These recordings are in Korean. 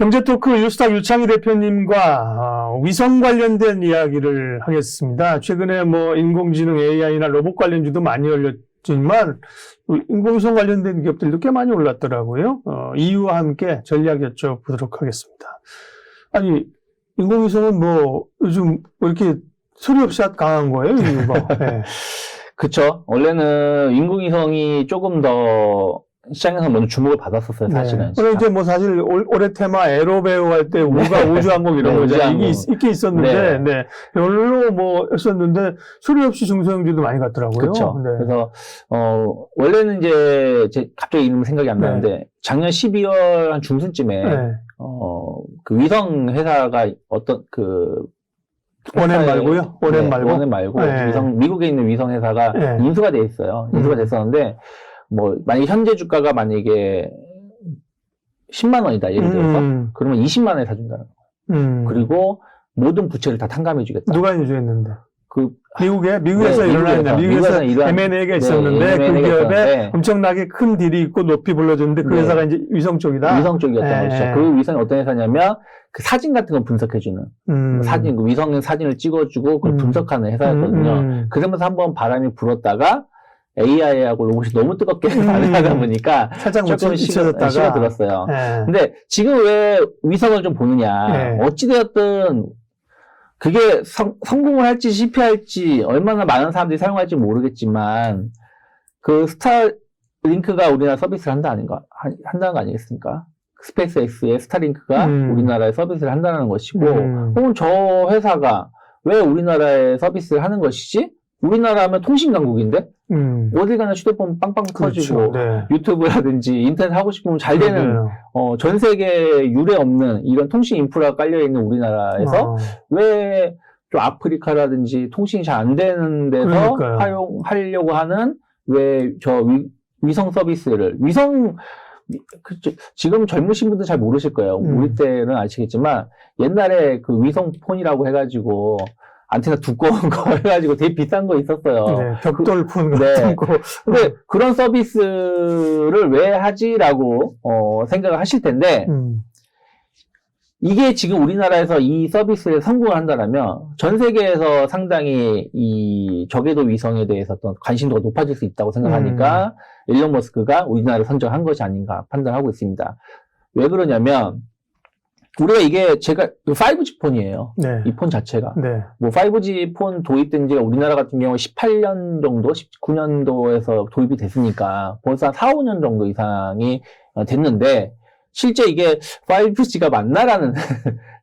경제토크 뉴스탁 유창희 대표님과 위성 관련된 이야기를 하겠습니다. 최근에 뭐 인공지능 AI나 로봇 관련주도 많이 열렸지만 인공위성 관련된 기업들도 꽤 많이 올랐더라고요. 이유와 함께 전략 여쭤보도록 하겠습니다. 아니 인공위성은 뭐 요즘 왜 이렇게 소리 없이 강한 거예요, 이유가? 네. 그쵸. 원래는 인공위성이 조금 더 시장에서 먼저 주목을 받았었어요, 사실은. 네. 이제 뭐 사실 올해 테마 에로베오 할 때 우가 우주항공 이런 거 이게 있긴 있었는데, 네. 별로 뭐 했었는데 소리 없이 중소형주도 많이 갔더라고요. 그렇죠. 네. 그래서 원래는 이제 갑자기 이름 생각이 안 나는데 작년 12월 한 중순쯤에 그 위성 회사가 어떤 원엠 말고요? 원엠 말고? 원엠 말고 미국에 있는 위성 회사가 인수가 돼 있어요. 인수가 됐었는데 뭐 만약에 현재 주가가 만약에 10만 원이다 예를 들어서 그러면 20만 원에 사준다는 거예요. 그리고 모든 부채를 다 탕감해 주겠다. 누가 인수했는데? 미국에서 일어났냐? 미국에서 M&A가 있었는데 그 기업에 엄청나게 큰 딜이 있고 높이 불러줬는데 그 회사가 이제 위성 쪽이다. 위성 쪽이었던 것이죠. 그 위성이 어떤 회사냐면 그 사진 같은 거 분석해주는 사진, 위성 사진을 찍어주고 그걸 분석하는 회사였거든요. 그러면서 한번 바람이 불었다가 AI하고 로봇이 너무 뜨겁게 반응하다 보니까 살짝 조금 식어졌다가 들었어요. 근데 지금 왜 위성을 좀 보느냐? 어찌되었든 그게 성공을 할지 실패할지 얼마나 많은 사람들이 사용할지 모르겠지만 그 스타링크가 우리나라 서비스를 한다는 거 아니겠습니까? 스페이스X의 스타링크가 우리나라에 서비스를 한다는 것이고 그럼 저 회사가 왜 우리나라에 서비스를 하는 것이지? 우리나라 하면 통신 강국인데 어디 가나 휴대폰 빵빵 터지고 유튜브라든지 인터넷 하고 싶으면 잘 되는 전 세계에 유례 없는 이런 통신 인프라가 깔려있는 우리나라에서 왜 좀 아프리카라든지 통신이 잘 안 되는 데서 활용하려고 하는 왜 저 위성 서비스를 지금 젊으신 분들 잘 모르실 거예요. 우리 때는 아시겠지만 옛날에 그 위성폰이라고 해가지고 안테나 두꺼운 거 해가지고 되게 비싼 거 있었어요. 네, 벽돌폰 같은 거. 근데 그런 서비스를 왜 하지라고 생각을 하실 텐데 이게 지금 우리나라에서 이 서비스를 성공을 한다면 전 세계에서 상당히 이 저궤도 위성에 대해서 어떤 관심도가 높아질 수 있다고 생각하니까 일론 머스크가 우리나라를 선정한 것이 아닌가 판단하고 있습니다. 왜 그러냐면 우리가 이게 제가 5G 폰이에요. 이 폰 자체가. 뭐 5G 폰 도입된 지가 우리나라 같은 경우 18년 정도, 19년도에서 도입이 됐으니까 벌써 한 4, 5년 정도 이상이 됐는데 실제 이게 5G가 맞나라는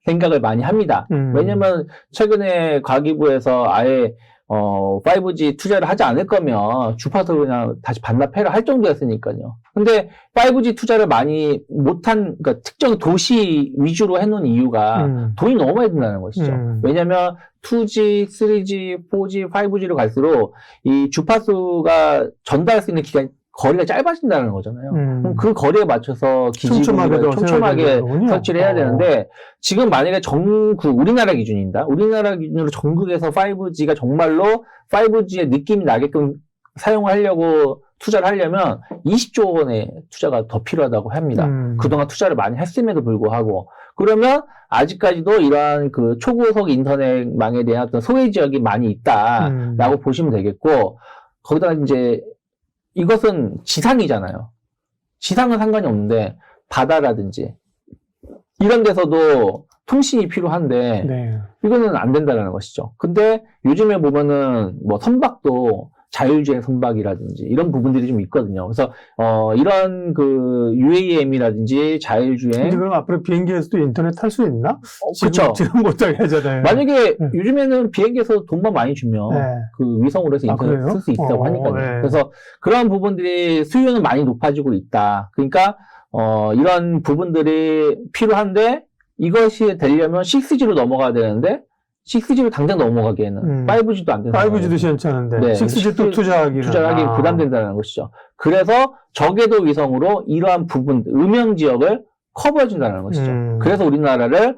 생각을 많이 합니다. 왜냐면 최근에 과기부에서 아예 5G 투자를 하지 않을 거면 주파수 그냥 다시 반납해라 할 정도였으니까요. 근데 5G 투자를 많이 못한, 그러니까 특정 도시 위주로 해놓은 이유가 돈이 너무 많이 든다는 것이죠. 왜냐면 2G, 3G, 4G, 5G로 갈수록 이 주파수가 전달할 수 있는 기간이 거리가 짧아진다는 거잖아요. 그럼 그 거리에 맞춰서 기지국을 촘촘하게 설치를 해야 되는데 지금 만약에 우리나라 기준입니다. 우리나라 기준으로 전국에서 5G가 정말로 5G의 느낌이 나게끔 사용하려고 투자를 하려면 20조 원의 투자가 더 필요하다고 합니다. 그동안 투자를 많이 했음에도 불구하고 그러면 아직까지도 이러한 그 초고속 인터넷망에 대한 어떤 소외 지역이 많이 있다라고 보시면 되겠고 거기다가 이제 이것은 지상이잖아요. 지상은 상관이 없는데 바다라든지 이런 데서도 통신이 필요한데 이거는 안 된다는 것이죠. 근데 요즘에 보면은 뭐 선박도 자율주행 선박이라든지 이런 부분들이 좀 있거든요. 그래서 이런 그 UAM이라든지 자율주행. 근데 그럼 앞으로 비행기에서도 인터넷 탈 수 있나? 그렇죠. 지금 못하게 하잖아요. 만약에 요즘에는 비행기에서 돈만 많이 주면 그 위성으로 해서 인터넷 쓸 수 있다고 하니까요. 그래서 그런 부분들이 수요는 많이 높아지고 있다. 그러니까 이런 부분들이 필요한데 이것이 되려면 6G로 넘어가야 되는데 6G로 당장 넘어가기에는 5G도 안 되는 5G도 시원찮은데 6G 또 투자하기 부담된다는 것이죠. 그래서 저궤도 위성으로 이러한 부분 음영 지역을 커버해준다는 것이죠. 그래서 우리나라를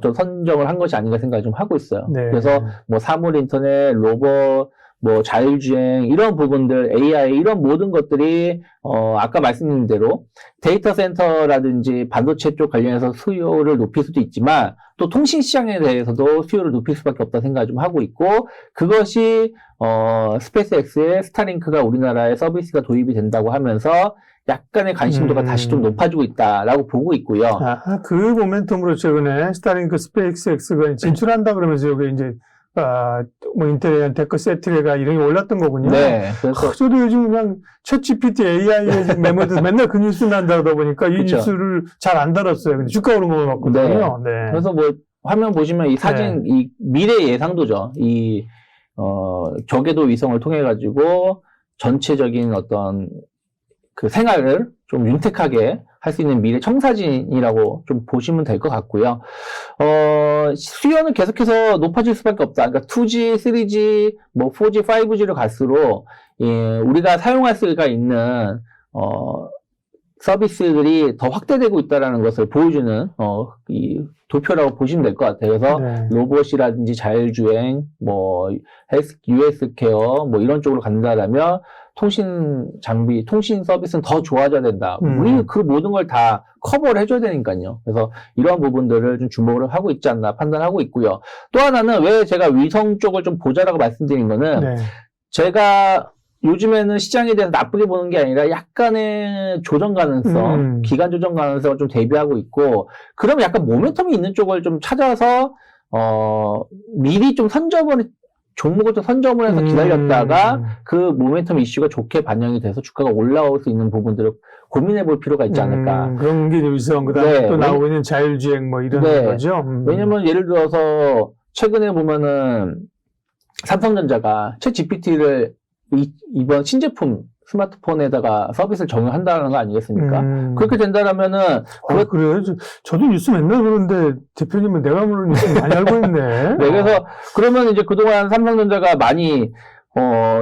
좀 선정을 한 것이 아닌가 생각을 좀 하고 있어요. 그래서 뭐 사물 인터넷, 로봇, 뭐 자율주행 이런 부분들, AI 이런 모든 것들이 아까 말씀드린 대로 데이터 센터라든지 반도체 쪽 관련해서 수요를 높일 수도 있지만 또 통신 시장에 대해서도 수요를 높일 수밖에 없다 생각을 좀 하고 있고 그것이 스페이스X의 스타링크가 우리나라에 서비스가 도입이 된다고 하면서 약간의 관심도가 다시 좀 높아지고 있다라고 보고 있고요. 그 모멘텀으로 최근에 스타링크 스페이스X가 진출한다 그러면서 여기 이제 뭐 인텔이나 테크 세트레가 이름이 올랐던 거군요. 네. 그래서 저도 요즘 그냥 챗GPT AI에 메모해서 맨날 그 뉴스 난다다 보니까 이 그쵸. 뉴스를 잘 안 달았어요. 근데 주가 오른 거 같거든요. 네. 그래서 뭐 화면 보시면 이 사진 이 미래 예상도죠. 이 저궤도 위성을 통해 가지고 전체적인 어떤 그 생활을 좀 윤택하게 할 수 있는 미래 청사진이라고 좀 보시면 될 것 같고요. 수요는 계속해서 높아질 수밖에 없다. 그러니까 2G, 3G, 뭐 4G, 5G를 갈수록 우리가 사용할 수가 있는 서비스들이 더 확대되고 있다는 것을 보여주는 이 도표라고 보시면 될 것 같아요. 그래서 네. 로봇이라든지 자율주행, 뭐 US 케어 뭐 이런 쪽으로 간다라면 통신 장비, 통신 서비스는 더 좋아져야 된다. 우리 그 모든 걸 다 커버를 해줘야 되니까요. 그래서 이러한 부분들을 좀 주목을 하고 있지 않나 판단하고 있고요. 또 하나는 왜 제가 위성 쪽을 좀 보자라고 말씀드린 거는 네. 제가 요즘에는 시장에 대해서 나쁘게 보는 게 아니라 약간의 조정 가능성, 기간 조정 가능성을 좀 대비하고 있고, 그러면 약간 모멘텀이 있는 쪽을 좀 찾아서, 미리 좀 종목을 좀 선점을 해서 기다렸다가 그 모멘텀 이슈가 좋게 반영이 돼서 주가가 올라올 수 있는 부분들을 고민해 볼 필요가 있지 않을까. 그런 게 위성, 그 다음에 네. 또 나오고 있는 자율주행 뭐 이런 네. 거죠. 왜냐면 예를 들어서 최근에 보면은 삼성전자가 챗 GPT를 이번 신제품 스마트폰에다가 서비스를 적용한다는 거 아니겠습니까? 그렇게 된다라면은 그래요? 저도 뉴스 맨날 보는데 대표님은 내가 모르는 뉴스 많이 알고 있네. 네, 그래서 그러면 이제 그동안 삼성전자가 많이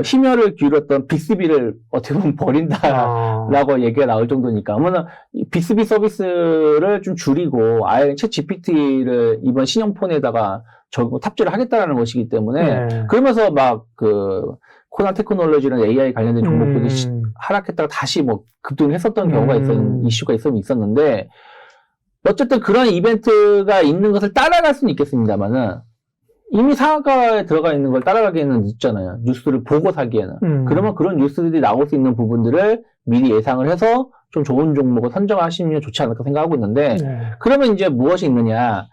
심혈을 기울였던 빅스비를 어떻게 보면 버린다라고 얘기가 나올 정도니까. 그러면 빅스비 서비스를 좀 줄이고 아예 챗 GPT를 이번 신형폰에다가 탑재를 하겠다라는 것이기 때문에 그러면서 막 코나 테크놀로지랑 AI 관련된 종목들이 하락했다가 다시 뭐 급등을 했었던 경우가 이슈가 있었는데 어쨌든 그런 이벤트가 있는 것을 따라갈 수는 있겠습니다만은 이미 상한가에 들어가 있는 걸 따라가기에는 늦잖아요. 뉴스를 보고 사기에는. 그러면 그런 뉴스들이 나올 수 있는 부분들을 미리 예상을 해서 좀 좋은 종목을 선정하시면 좋지 않을까 생각하고 있는데 그러면 이제 무엇이 있느냐.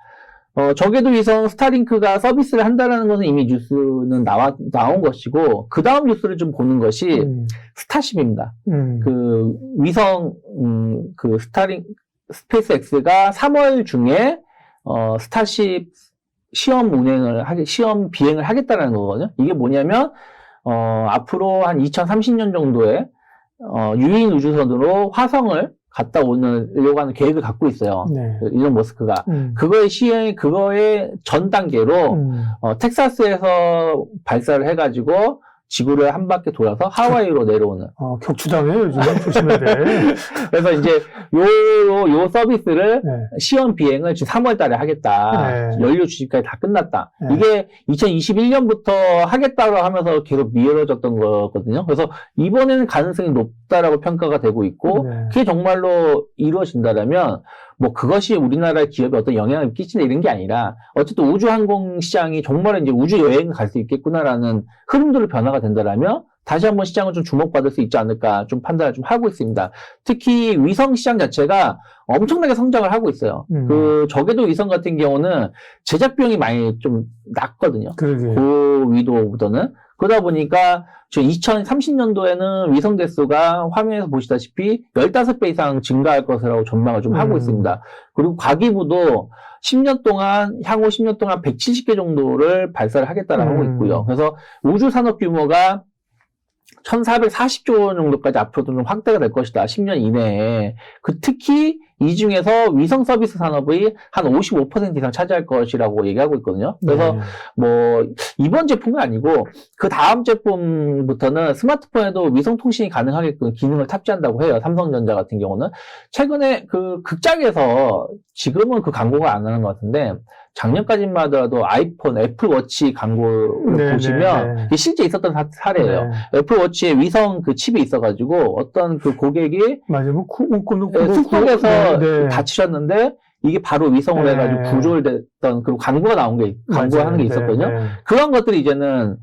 저궤도 위성 스타링크가 서비스를 한다는 것은 이미 뉴스는 나온 것이고, 그 다음 뉴스를 좀 보는 것이 스타쉽입니다. 그 위성, 스페이스X가 3월 중에, 스타쉽 시험 비행을 하겠다는 거거든요. 이게 뭐냐면, 앞으로 한 2030년 정도에, 유인 우주선으로 화성을 갔다 오려고 하는 계획을 갖고 있어요. 일론 머스크가. 그거의 전 단계로, 텍사스에서 발사를 해가지고, 지구를 한 바퀴 돌아서 하와이로 내려오는. 격추당해요, 요즘. 조심해야 돼. 그래서 이제, 요 서비스를 시험 비행을 지금 3월 달에 하겠다. 연료 주식까지 다 끝났다. 이게 2021년부터 하겠다고 하면서 계속 미뤄졌던 거거든요. 그래서 이번에는 가능성이 높다라고 평가가 되고 있고, 그게 정말로 이루어진다면, 뭐 그것이 우리나라 기업에 어떤 영향을 끼친다 이런 게 아니라 어쨌든 우주항공 시장이 정말 이제 우주 여행을 갈 수 있겠구나라는 흐름들을 변화가 된다라면 다시 한번 시장을 좀 주목받을 수 있지 않을까 좀 판단을 좀 하고 있습니다. 특히 위성 시장 자체가 엄청나게 성장을 하고 있어요. 그 저궤도 위성 같은 경우는 제작 비용이 많이 좀 낮거든요. 고위도보다는. 그러다 보니까 지금 2030년도에는 위성 대수가 화면에서 보시다시피 15배 이상 증가할 것이라고 전망을 좀 하고 있습니다. 그리고 과기부도 10년 동안, 향후 10년 동안 170개 정도를 발사를 하겠다라고 하고 있고요. 그래서 우주 산업 규모가 1440조 원 정도까지 앞으로도 좀 확대가 될 것이다. 10년 이내에. 특히 이 중에서 위성 서비스 산업이 한 55% 이상 차지할 것이라고 얘기하고 있거든요. 그래서 뭐 이번 제품은 아니고 그 다음 제품부터는 스마트폰에도 위성 통신이 가능하게끔 기능을 탑재한다고 해요. 삼성전자 같은 경우는. 최근에 그 극장에서 지금은 그 광고가 안 하는 것 같은데 작년까지만 하더라도 아이폰, 애플워치 광고를 네, 보시면 네, 네. 이게 실제 있었던 사례예요. 네. 애플워치에 위성 그 칩이 있어가지고 어떤 그 고객이 맞아요. 뭐, 숲속에서 네. 다치셨는데 이게 바로 위성으로 네. 해가지고 구조됐던 그리고 광고가 광고하는 게 있었거든요. 네, 네. 그런 것들이 이제는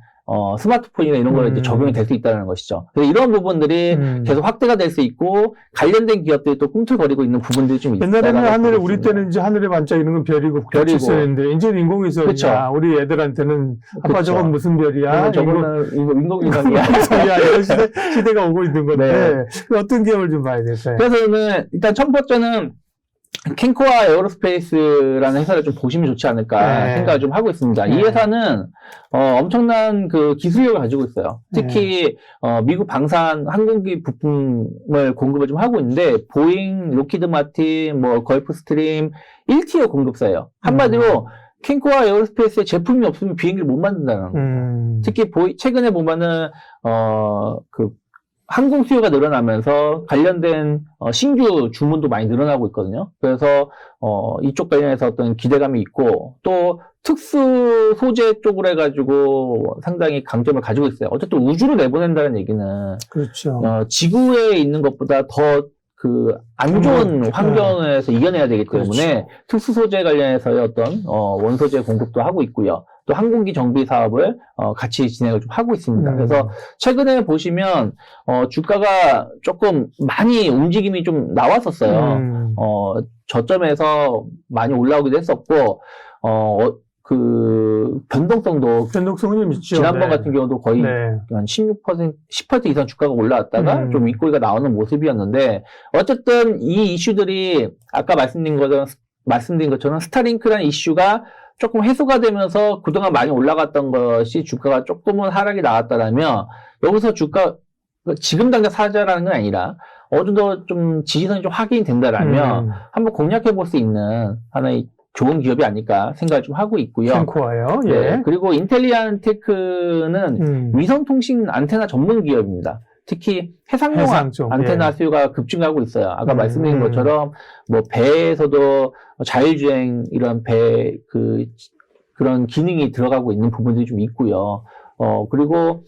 스마트폰이나 이런 거에 이제 적용이 될 수 있다는 것이죠. 그래서 이런 부분들이 계속 확대가 될 수 있고 관련된 기업들이 또 꿈틀거리고 있는 부분들이 좀 있다는 옛날에는 하늘에, 우리 있습니다. 때는 이제 하늘에 반짝이는 건 별이고 별이고. 있었는데, 이제는 인공위성이야. 그쵸. 우리 애들한테는 아빠 그쵸. 저건 무슨 별이야? 저거는 인공위성이야. 인공위성이야. 이런 시대가 오고 있는 건데, 네. 어떤 기업을 좀 봐야 될까요? 그래서는 일단 첫 번째는 캔코아 에어로스페이스라는 회사를 좀 보시면 좋지 않을까 네. 생각을 좀 하고 있습니다. 네. 이 회사는 엄청난 그 기술력을 가지고 있어요. 특히 미국 방산 항공기 부품을 공급을 좀 하고 있는데 보잉, 로키드 마틴, 뭐 걸프스트림 1티어 공급사예요. 한마디로 캔코아 에어로스페이스의 제품이 없으면 비행기를 못 만든다는 거예요. 특히 최근에 보면은 그 항공 수요가 늘어나면서 관련된 신규 주문도 많이 늘어나고 있거든요. 그래서 이쪽 관련해서 어떤 기대감이 있고 또 특수 소재 쪽으로 해가지고 상당히 강점을 가지고 있어요. 어쨌든 우주로 내보낸다는 얘기는 그렇죠. 지구에 있는 것보다 더 그 안 좋은 환경에서 이겨내야 되기 때문에 그렇죠. 특수 소재 관련해서의 어떤 원소재 공급도 하고 있고요. 또 항공기 정비 사업을 같이 진행을 좀 하고 있습니다. 그래서 최근에 보시면 주가가 조금 많이 움직임이 좀 나왔었어요. 저점에서 많이 올라오기도 했었고 그 변동성은 좀 있죠. 지난번 네. 같은 경우도 거의 네. 한 16%, 10% 이상 주가가 올라왔다가 좀 윗꼬리가 나오는 모습이었는데 어쨌든 이 이슈들이 아까 말씀드린 것처럼 스타링크라는 이슈가 조금 해소가 되면서 그동안 많이 올라갔던 것이 주가가 조금은 하락이 나왔다면 여기서 주가 지금 당장 사자라는 건 아니라 어느 정도 좀 지지선이 좀 확인이 된다라면 한번 공략해 볼 수 있는 하나의 좋은 기업이 아닐까 생각을 좀 하고 있고요. 캔코아요. 예. 네, 그리고 인텔리안 테크는 위성통신 안테나 전문 기업입니다. 특히 해상용 안테나 수요가 급증하고 있어요. 아까 말씀드린 것처럼 뭐 배에서도 자율주행 이런 그런 기능이 들어가고 있는 부분들이 좀 있고요. 그리고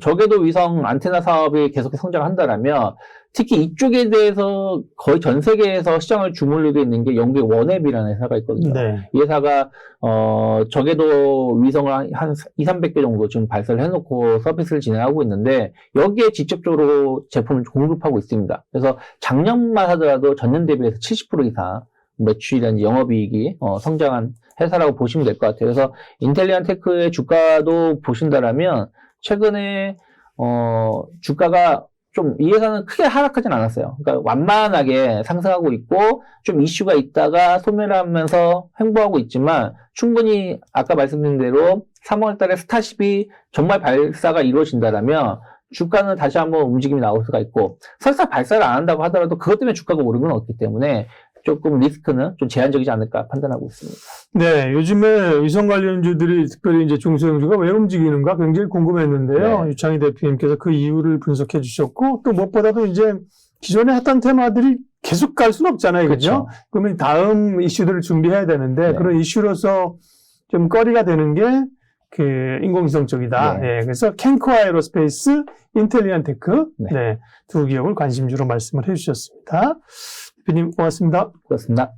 저궤도 위성 안테나 사업이 계속 성장한다라면 특히 이쪽에 대해서 거의 전 세계에서 시장을 주물르고 있는 게 영국의 원앱이라는 회사가 있거든요. 네. 이 회사가 저궤도 위성을 한 200~300개 정도 지금 발사를 해놓고 서비스를 진행하고 있는데 여기에 직접적으로 제품을 공급하고 있습니다. 그래서 작년만 하더라도 전년 대비해서 70% 이상 매출이라든지 영업이익이 성장한 회사라고 보시면 될 것 같아요. 그래서 인텔리안 테크의 주가도 보신다라면 최근에 주가가 좀 이 회사는 크게 하락하진 않았어요. 그러니까 완만하게 상승하고 있고 좀 이슈가 있다가 소멸하면서 횡보하고 있지만 충분히 아까 말씀드린 대로 3월 달에 스타쉽이 정말 발사가 이루어진다라면 주가는 다시 한번 움직임이 나올 수가 있고 설사 발사를 안 한다고 하더라도 그것 때문에 주가가 오르는 건 없기 때문에 조금 리스크는 좀 제한적이지 않을까 판단하고 있습니다. 네, 요즘에 위성 관련주들이 특별히 이제 중소형주가 왜 움직이는가 굉장히 궁금했는데요. 네. 유창희 대표님께서 그 이유를 분석해 주셨고 또 무엇보다도 이제 기존에 핫한 테마들이 계속 갈 수는 없잖아요. 그죠? 그러면 다음 이슈들을 준비해야 되는데 네. 그런 이슈로서 좀 거리가 되는 게 그 인공위성 쪽이다. 네. 예, 그래서 캔코아 에어로스페이스, 인텔리안 테크 네. 네, 두 기업을 관심주로 말씀을 해 주셨습니다. 대표님 고맙습니다. 그렇습니다.